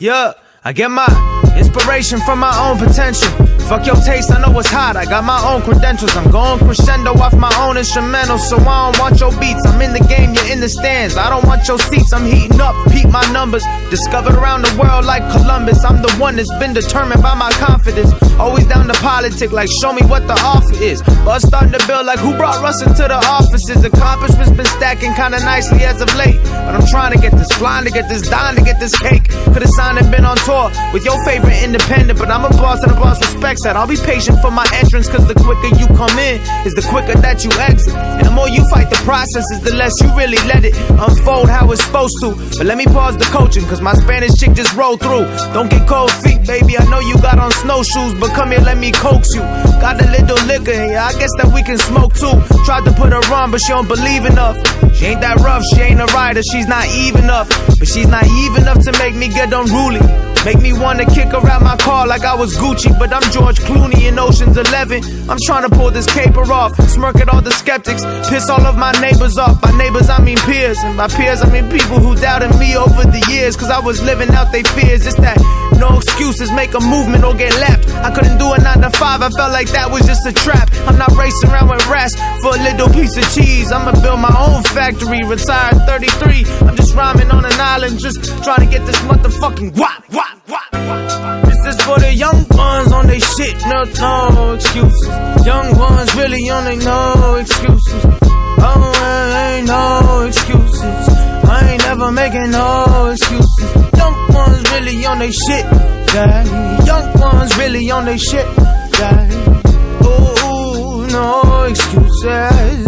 Yeah, I get my inspiration from my own potential. Fuck your taste, I know it's hot, I got my own credentials. I'm going crescendo off my own instrumental, so I don't want your beats. I'm in the game, you're in the stands, I don't want your seats. I'm heating up, peep my numbers. Discovered around the world like Columbus. I'm the one that's been determined by my confidence. Always down to politic, like show me what the offer is. Buzz starting to build like who brought Russ into the offices. Accomplishments been stacking kinda nicely as of late, but I'm trying to get this, flying to get this, dying to get this cake. Could've signed and been on tour with your favorite independent, but I'm a boss and a boss respects that. I'll be patient for my entrance, cause the quicker you come in is the quicker that you exit. And the more you fight the processes, the less you really let it unfold how it's supposed to. But let me pause the coaching, cause my Spanish chick just rolled through. Don't get cold feet, baby, I know you got on snowshoes, but come here, let me coax you. Got a little liquor here, I guess that we can smoke too. Tried to put her on, but she don't believe enough. She ain't that rough, she ain't a rider, she's naive enough. But she's naive enough to make me get unruly. Make me wanna kick her out my car like I was Gucci, but I'm George Clooney in Ocean's 11. I'm trying to pull this caper off, smirk at all the skeptics, piss all of my neighbors off. By neighbors I mean peers, and by peers I mean people who doubted me over the years, cause I was living out their fears. It's that no excuses, make a movement or get left. I couldn't do a 9 to 5, I felt like that was just a trap. I'm not racing around with rats for a little piece of cheese. I'ma build my own factory, retire at 33. I'm just rhyming on an island, just trying to get this motherfucking wop, wop. This is for the young ones on they shit, no excuses. Young ones really on they no excuses. Oh, I ain't no excuses. I ain't never making no excuses. Young ones really on they shit, yeah. Young ones really on they shit, yeah. Oh, no excuses.